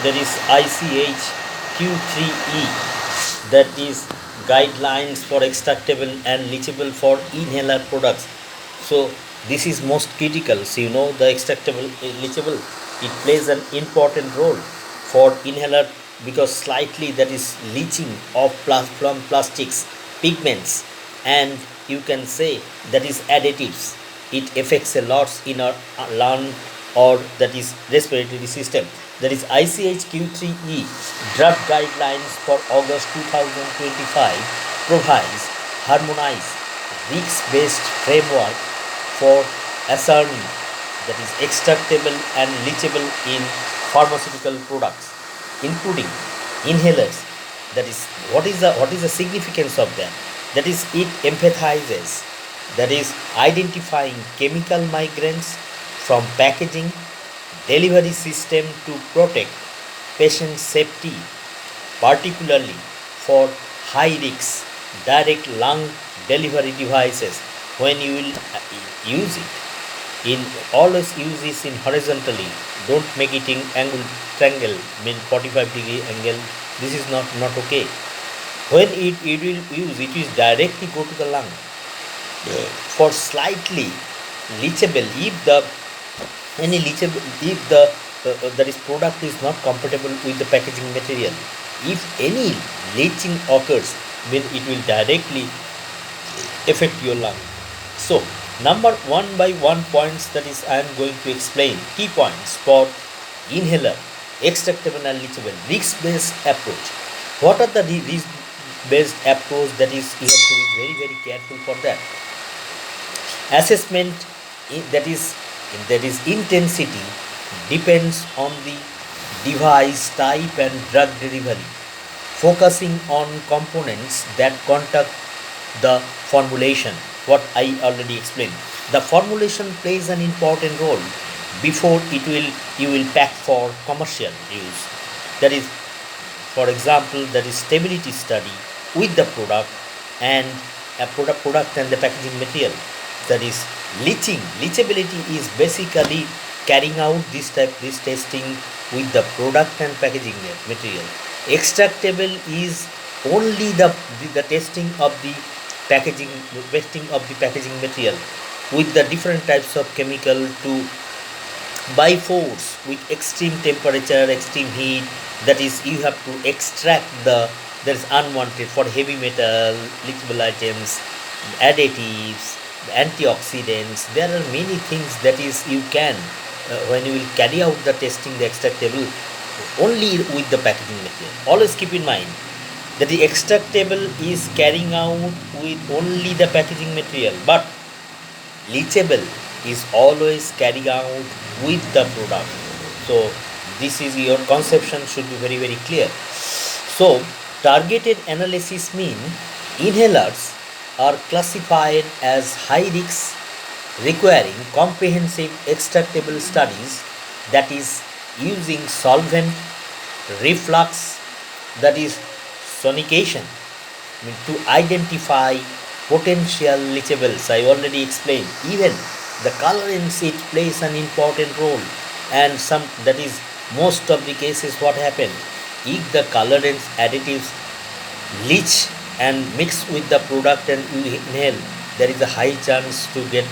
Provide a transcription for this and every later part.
there is ICH Q3E, that is guidelines for extractable and leachable for inhaler products. So this is most critical. So the extractable leachable, it plays an important role for inhaler because slightly that is leaching of from plastics, pigments, and you can say that is additives. It affects a lot in our lung or that is respiratory system. That is ICH-Q3E draft guidelines for August 2025 provides harmonized risk-based framework for ascertaining that is extractable and leachable in pharmaceutical products, including inhalers. That is what is the significance of that? That is, it empathizes, that is identifying chemical migrants from packaging delivery system to protect patient safety, particularly for high risk direct lung delivery devices. When you will use it, in always use this in horizontally, don't make it in angle triangle, mean 45-degree angle. This is not okay. When it will use, it is directly go to the lung. For slightly leachable, if the any leachable, if the that is product is not compatible with the packaging material, if any leaching occurs, then it will directly affect your lung. So number one by one points, that is I am going to explain key points for inhaler extractable and leachable risk based approach. What are the risk based approach? That is, you have to be very very careful for that. Assessment, that is intensity depends on the device type and drug delivery, focusing on components that conduct the formulation. What I already explained, the formulation plays an important role before it will you will pack for commercial use. That is, for example, that is stability study with the product and a product and the packaging material. That is leachability is basically carrying out this testing with the product and packaging material. Extractable is only the testing of the packaging material with the different types of chemical to by force with extreme temperature, extreme heat. That is, you have to extract the that is unwanted for heavy metal, leachable items, additives, antioxidants. There are many things that is you can when you will carry out the testing the extractable only with the packaging material. Always keep in mind that the extractable is carrying out with only the packaging material, but leachable is always carried out with the product. So this is your conception should be very very clear. So targeted analysis mean inhalers are classified as high risk, requiring comprehensive extractable studies, that is using solvent, reflux, that is sonication, to identify potential leachables. I already explained. Even the colorants, it plays an important role, and some, that is most of the cases what happen, if the colorants additives leach and mix with the product and you inhale, there is a high chance to get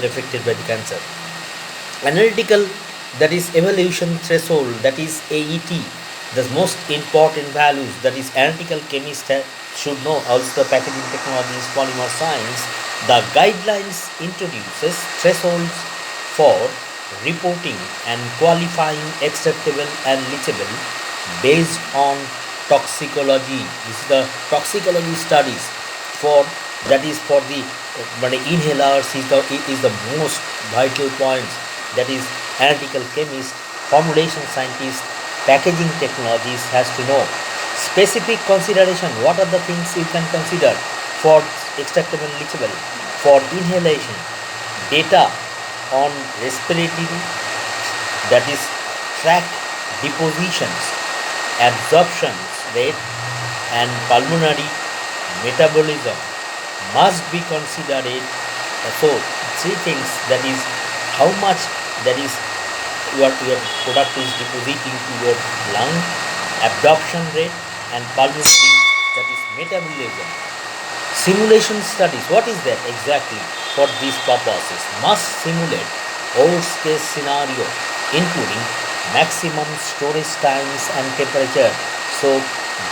affected by the cancer. Analytical, that is evaluation threshold, that is AET, the most important values, that is analytical chemist should know. Also packaging technologies, polymer science, the guidelines introduces thresholds for reporting and qualifying extractable and leachable based on toxicology. This is the toxicology studies for, that is for the inhalers is the most vital points. That is analytical chemist, formulation scientist, packaging technologies has to know specific consideration. What are the things you can consider for extractable and leachable? For inhalation, data on respiratory, that is tract depositions, absorptions rate, and pulmonary metabolism must be considered. So three things, that is how much, that is your product is depositing to your lung, absorption rate, and pulmonary, that is metabolism. Simulation studies, what is that exactly? For these purposes, must simulate worst case scenario, including maximum storage times and temperature. So,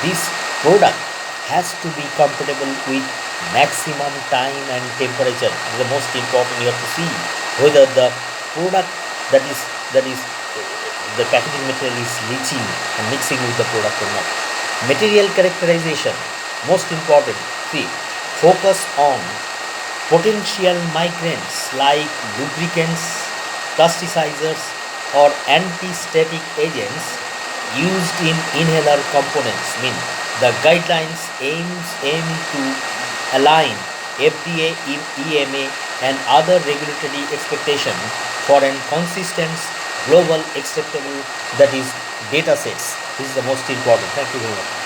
this product has to be compatible with maximum time and temperature. This is the most important. You have to see whether the product that is the packaging material is leaching and mixing with the product or not. Material characterization, most important. See, focus on potential migrants like lubricants, plasticizers, or anti-static agents used in inhaler components. Mean the guidelines aim to align FDA, EMA, and other regulatory expectation for an consistent global acceptable, that is data sets. This is the most important. Thank you very much.